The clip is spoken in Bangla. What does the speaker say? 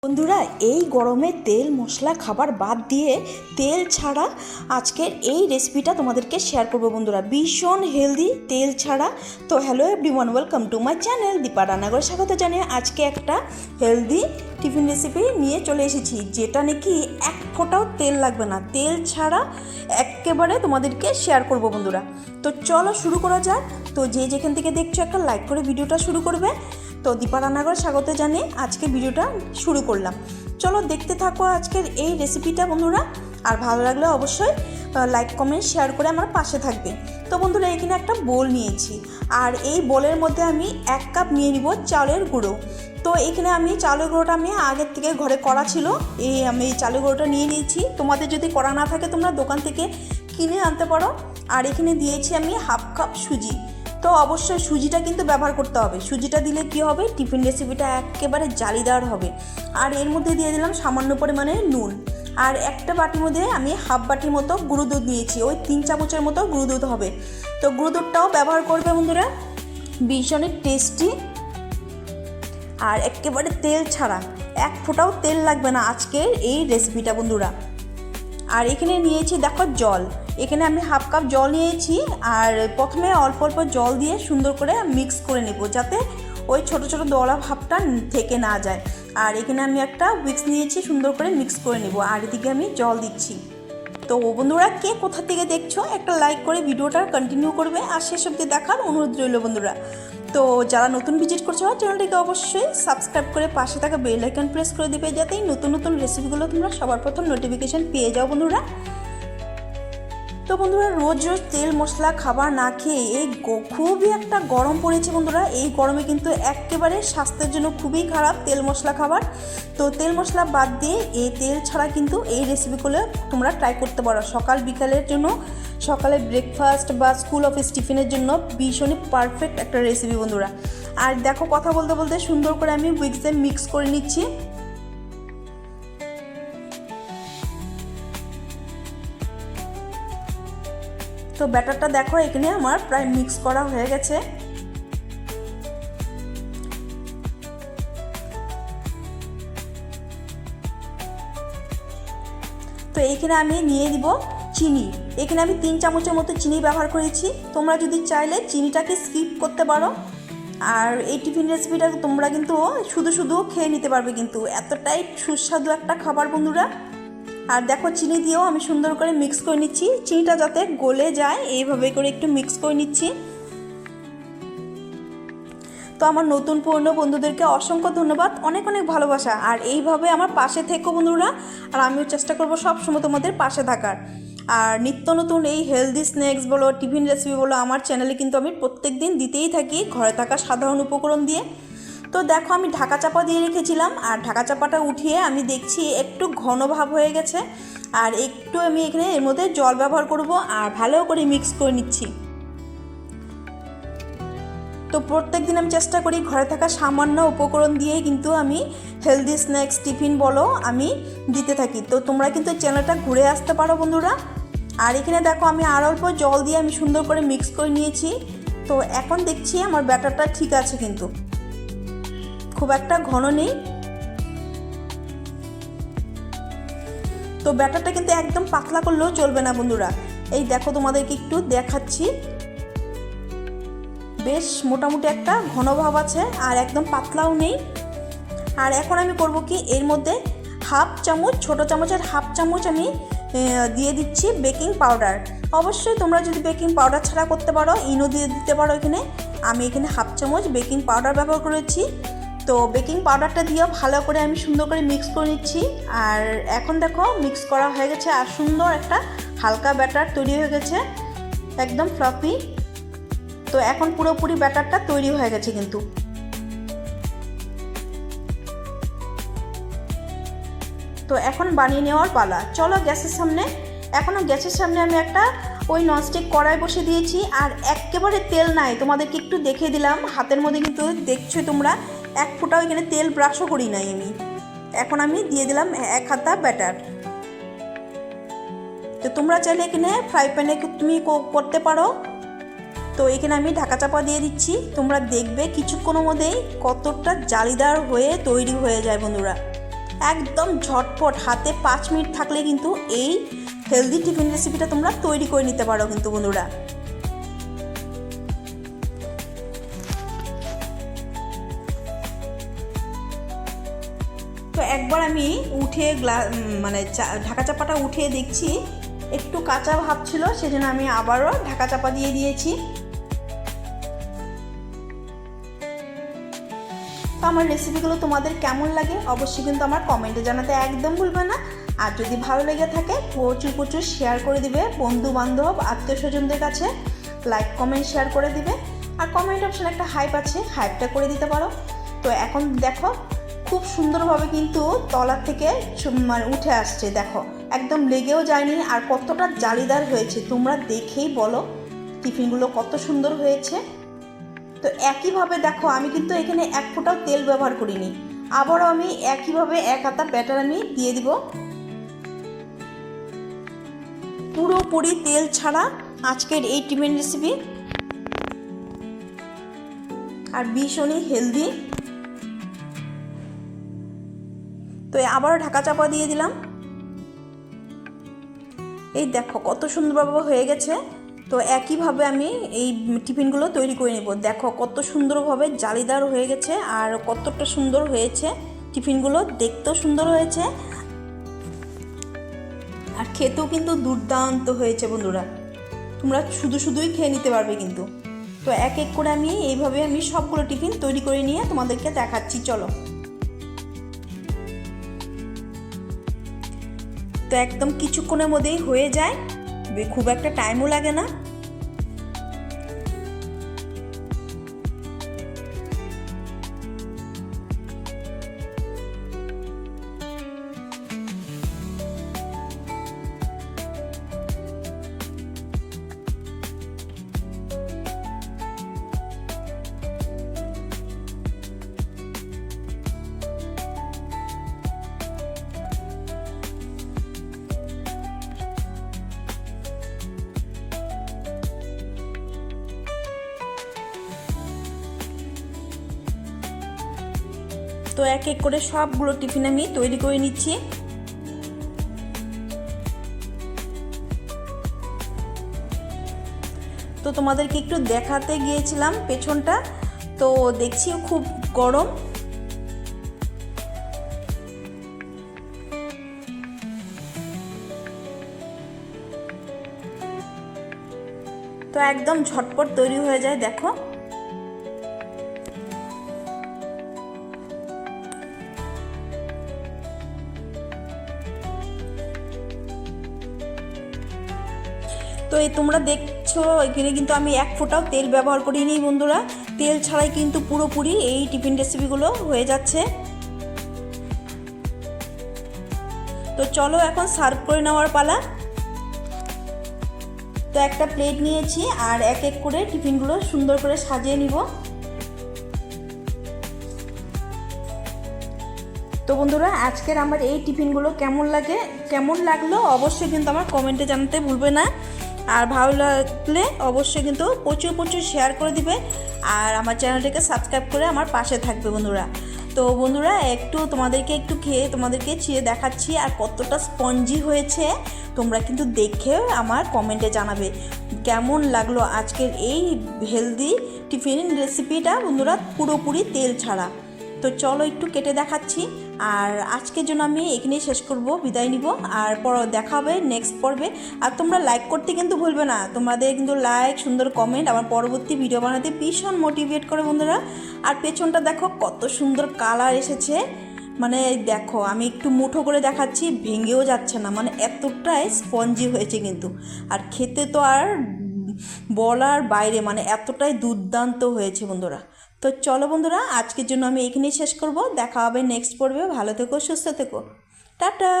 বন্ধুরা, এই গরমে তেল মশলা খাবার বাদ দিয়ে তেল ছাড়া আজকের এই রেসিপিটা তোমাদেরকে শেয়ার করবো বন্ধুরা। ভীষণ হেলদি, তেল ছাড়া। তো hello everyone, welcome to my channel Deepa Rannaghar. স্বাগত জানিয়ে আজকে একটা হেলদি টিফিন রেসিপি নিয়ে চলে এসেছি, যেটা নাকি এক ফোঁটাও তেল লাগবে না, তেল ছাড়া একেবারে তোমাদেরকে শেয়ার করবো বন্ধুরা। তো চলো শুরু করা যাক। তো যে যেখান থেকে দেখছো একটা লাইক করে ভিডিওটা শুরু করবে। তো দীপা রান্নাঘর স্বাগত জানিয়ে আজকে ভিডিওটা শুরু করলাম। চলো দেখতে থাকো আজকের এই রেসিপিটা বন্ধুরা। আর ভালো লাগলে অবশ্যই লাইক কমেন্ট শেয়ার করে আমার পাশে থাকবে। তো বন্ধুরা, এখানে একটা বোল নিয়েছি, আর এই বোলের মধ্যে আমি 1 কাপ নিয়ে নিব চালের গুঁড়ো। তো এখানে আমি চালের গুঁড়োটা আমি আগের থেকে ঘরে করা ছিল, আমি চালের গুঁড়োটা নিয়ে নিয়েছি। তোমাদের যদি করা না থাকে তোমরা দোকান থেকে কিনে আনতে পারো। আর এখানে দিয়েছি আমি 1/2 কাপ সুজি। তো অবশ্যই সুজিটা কিন্তু ব্যবহার করতে হবে। সুজিটা দিলে কি হবে, টিফিন রেসিপিটা একেবারে জালিদার হবে। আর এর মধ্যে দিয়ে দিলাম সামান্য পরিমাণে নুন। আর একটা বাটির মধ্যে আমি 1/2 বাটির মতো গুঁড়ো দুধ নিয়েছি, ওই 3 চামচের মতো গুঁড়ো দুধ হবে। তো গুঁড়ো দুধটাও ব্যবহার করবে বন্ধুরা, ভীষণই টেস্টি আর একেবারে তেল ছাড়া, এক ফোঁটাও তেল লাগবে না আজকের এই রেসিপিটা বন্ধুরা। আর এখানে নিয়েছি দেখো জল, এখানে আমি 1/2 কাপ জল নিয়েছি। আর প্রথমে অল্প অল্প জল দিয়ে সুন্দর করে মিক্স করে নেব, যাতে ওই ছোট ছোট দলা ভাবটা থেকে না যায়। আর এখানে আমি একটা উইক্স নিয়েছি, সুন্দর করে মিক্স করে নেব। আর এদিকে আমি জল দিচ্ছি। তো বন্ধুরা, কে কোথা থেকে দেখছো একটা লাইক করে ভিডিওটা কন্টিনিউ করবে, আর শেষ অবধি দেখার অনুরোধ রইল বন্ধুরা। তো যারা নতুন ভিজিট করছো চ্যানেলটিকে অবশ্যই সাবস্ক্রাইব করে পাশে থাকা বেল আইকন প্রেস করে দেবে, যাতে এই নতুন নতুন রেসিপিগুলো তোমরা সবার প্রথম নোটিফিকেশান পেয়ে যাও বন্ধুরা। তো বন্ধুরা, রোজ রোজ তেল মশলা খাবার না খেয়ে এই খুবই একটা গরম পড়েছে বন্ধুরা। এই গরমে কিন্তু একেবারে স্বাস্থ্যের জন্য খুবই খারাপ তেল মশলা খাবার। তো তেল মশলা বাদ দিয়ে এই তেল ছাড়া কিন্তু এই রেসিপিগুলো তোমরা ট্রাই করতে পারো সকাল বিকালের জন্য, সকালে ব্রেকফাস্ট বা স্কুল অফিস টিফিনের জন্য ভীষণই পারফেক্ট একটা রেসিপি বন্ধুরা। আর দেখো, কথা বলতে বলতে সুন্দর করে আমি উইক্সে মিক্স করে নিচ্ছি। তো ব্যাটারটা দেখো এখানে আমার প্রায় মিক্স করা হয়ে গেছে। তো এইখানে আমি নিয়ে দিব চিনি। এখানে আমি 3 চামচের মতো চিনি ব্যবহার করেছি। তোমরা যদি চাইলে চিনিটাকে স্কিপ করতে পারো। আর এই টিফিন রেসিপিটা তোমরা কিন্তু শুধু শুধু খেয়ে নিতে পারবে, কিন্তু এতটাই সুস্বাদু একটা খাবার বন্ধুরা। আর দেখো, চিনি দিয়েও আমি সুন্দর করে মিক্স করে নিচ্ছি, চিনিটা যাতে গলে যায় এইভাবে করে একটু মিক্স করে নিচ্ছি। তো আমার নতুন পুরনো বন্ধুদেরকে অসংখ্য ধন্যবাদ, অনেক অনেক ভালোবাসা। আর এইভাবে আমার পাশে থেকো বন্ধুরা, আর আমিও চেষ্টা করবো সবসময় তোমাদের পাশে থাকার। আর নিত্য নতুন এই হেলদি স্ন্যাক্স বলো, টিফিন রেসিপি বলো, আমার চ্যানেলে কিন্তু আমি প্রত্যেক দিন দিতেই থাকি ঘরে থাকা সাধারণ উপকরণ দিয়ে। তো দেখো, আমি ঢাকা চাপা দিয়ে রেখেছিলাম, আর ঢাকা চাপাটা উঠিয়ে আমি দেখছি একটু ঘন ভাব হয়ে গেছে। আর একটু আমি এখানে এর মধ্যে জল ব্যবহার করব, আর ভালো করে মিক্স করে নিচ্ছি। তো প্রত্যেক দিন আমি চেষ্টা করি ঘরে থাকা সামান্য উপকরণ দিয়ে কিন্তু আমি হেলদি স্ন্যাক্স টিফিন বলো আমি দিতে থাকি। তো তোমরা কিন্তু চ্যানেলটা ঘুরে আসতে পারো বন্ধুরা। আর এখানে দেখো, আমি আর অল্প জল দিয়ে আমি সুন্দর করে মিক্স করে নিয়েছি। তো এখন দেখছি আমার ব্যাটারটা ঠিক আছে, কিন্তু খুব একটা ঘন নেই। তো ব্যাটারটা কিন্তু একদম পাতলা করলেও চলবে না বন্ধুরা। এই দেখো, তোমাদেরকে একটু দেখাচ্ছি, বেশ মোটামুটি একটা ঘন ভাব আছে, আর একদম পাতলাও নেই। আর এখন আমি করব কি, এর মধ্যে 1/2 চামচ, ছোটো চামচের 1/2 চামচ আমি দিয়ে দিচ্ছি বেকিং পাউডার। অবশ্যই তোমরা যদি বেকিং পাউডার ছাড়া করতে পারো, ইনো দিয়ে দিতে পারো। এখানে আমি 1/2 চামচ বেকিং পাউডার ব্যবহার করেছি। তো বেকিং পাউডারটা দিয়েও ভালো করে আমি সুন্দর করে মিক্স করে নিচ্ছি। আর এখন দেখো মিক্স করা হয়ে গেছে, আর সুন্দর একটা হালকা ব্যাটার তৈরি হয়ে গেছে, একদম ফ্লাফি। তো এখন পুরোপুরি ব্যাটারটা তৈরি হয়ে গেছে কিন্তু। তো এখন বানিয়ে নেওয়ার পালা। চলো গ্যাসের সামনে। এখনও গ্যাসের সামনে আমি একটা ওই ননস্টিক কড়াই বসে দিয়েছি, আর একেবারে তেল নাই, তোমাদেরকে একটু দেখিয়ে দিলাম। হাতের মধ্যে কিন্তু দেখছো তোমরা, এক ফোঁটাও এখানে তেল ব্রাশও করি নাই আমি। এখন আমি দিয়ে দিলাম 1 হাতা ব্যাটার। তো তোমরা চাইলে এখানে ফ্রাই প্যানে তুমি করতে পারো। তো এখানে আমি ঢাকা চাপা দিয়ে দিচ্ছি। তোমরা দেখবে কিছুক্ষণের মধ্যেই কতটা জালিদার হয়ে তৈরি হয়ে যায় বন্ধুরা। একদম ঝটপট, হাতে 5 মিনিট থাকলে কিন্তু এই হেলদি টিফিন রেসিপিটা তোমরা তৈরি করে নিতে পারো কিন্তু বন্ধুরা। তো একবার আমি উঠে মানে ঢাকা চাপাটা উঠিয়ে দেখছি একটু কাঁচা ভাব ছিল, সেজন্য আমি আবারও ঢাকা চাপা দিয়ে দিয়েছি। তো আমার রেসিপিগুলো তোমাদের কেমন লাগে অবশ্যই কিন্তু আমার কমেন্টে জানাতে একদম ভুলবে না। আর যদি ভালো লেগে থাকে প্রচুর প্রচুর শেয়ার করে দিবে বন্ধু বান্ধব আত্মীয় স্বজনদের কাছে, লাইক কমেন্ট শেয়ার করে দিবে। আর কমেন্ট অপশানে একটা হাইপ আছে, হাইপটা করে দিতে পারো। তো এখন দেখো খুব সুন্দরভাবে কিন্তু তলার থেকে মানে উঠে আসছে, দেখো একদম লেগেও যায়নি। আর কতটা জালিদার হয়েছে তোমরা দেখেই বলো টিফিনগুলো কত সুন্দর হয়েছে। তো একইভাবে দেখো আমি কিন্তু এখানে এক ফোঁটাও তেল ব্যবহার করিনি, আবারও আমি একইভাবে এক হাতা ব্যাটার আমি দিয়ে দিব, পুরোপুরি তেল ছাড়া আজকের এই টিফিন রেসিপি, আর ভীষণই হেলদি। তো আবারও ঢাকা চাপা দিয়ে দিলাম। এই দেখো কত সুন্দরভাবে হয়ে গেছে। তো একইভাবে আমি এই টিফিনগুলো তৈরি করে নেব। দেখো কত সুন্দরভাবে জালিদার হয়ে গেছে আর কতটা সুন্দর হয়েছে টিফিনগুলো, দেখতেও সুন্দর হয়েছে আর খেতেও কিন্তু দুর্দান্ত হয়েছে বন্ধুরা। তোমরা শুধুই খেয়ে নিতে পারবে কিন্তু। তো এক এক করে আমি এইভাবে সবগুলো টিফিন তৈরি করে নিয়ে তোমাদেরকে দেখাচ্ছি, চলো। তো একদম কিছুক্ষণের মধ্যেই হয়ে যায়, খুব একটা টাইমও লাগে না। তো এক এক করে সবগুলো টিফিন আমি তৈরি করে নিচ্ছি। তো তোমাদেরকে একটু দেখাতে গিয়েছিলাম পেছনটা, তো দেখছি খুব গরম। তো একদম ঝটপট তৈরি হয়ে যায়, দেখো। তো এই তোমরা দেখছো এখানে কিন্তু আমি এক ফোঁটাও তেল ব্যবহার করিনি বন্ধুরা, তেল ছাড়াই কিন্তু পুরোপুরি এই টিফিন রেসিপিগুলো হয়ে যাচ্ছে। তো চলো এখন সার্ভ করে নেওয়ার পালা। তো একটা প্লেট নিয়েছি আর এক এক করে টিফিনগুলো সুন্দর করে সাজিয়ে নিব। তো বন্ধুরা আজকের আমার এই টিফিনগুলো কেমন লাগলো অবশ্যই কিন্তু আমার কমেন্টে জানাতে ভুলবে না। আর ভালো লাগলে অবশ্যই কিন্তু প্রচুর শেয়ার করে দিবে আর আমার চ্যানেলটাকে সাবস্ক্রাইব করে আমার পাশে থাকবে বন্ধুরা। তো বন্ধুরা তোমাদেরকে তোমাদেরকে চিয়ে দেখাচ্ছি আর কতটা স্পঞ্জি হয়েছে তোমরা কিন্তু দেখে আমার কমেন্টে জানাবে কেমন লাগলো আজকের এই হেলদি টিফিন রেসিপিটা বন্ধুরা, পুরোপুরি তেল ছাড়া। তো চলো একটু কেটে দেখাচ্ছি। আর আজকের জন্য আমি এখানেই শেষ করব, বিদায় নিব। আর দেখা হবে নেক্সট পর্বে। আর তোমরা লাইক করতে কিন্তু ভুলবে না, তোমাদের কিন্তু লাইক সুন্দর কমেন্ট আমার পরবর্তী ভিডিও বানাতে ভীষণ মোটিভেট করে বন্ধুরা। আর পেছনটা দেখো কত সুন্দর কালার এসেছে, মানে দেখো আমি একটু মুঠো করে দেখাচ্ছি, ভেঙেও যাচ্ছে না, মানে এতটাই স্পঞ্জি হয়েছে কিন্তু। আর খেতে তো আর বলার বাইরে, মানে এতটাই দুর্দান্ত হয়েছে বন্ধুরা। তো চলো বন্ধুরা আজকের জন্য আমি এখানেই শেষ করব, দেখা হবে নেক্সট পর্বে। ভালো থেকো, সুস্থ থেকো, টাটা।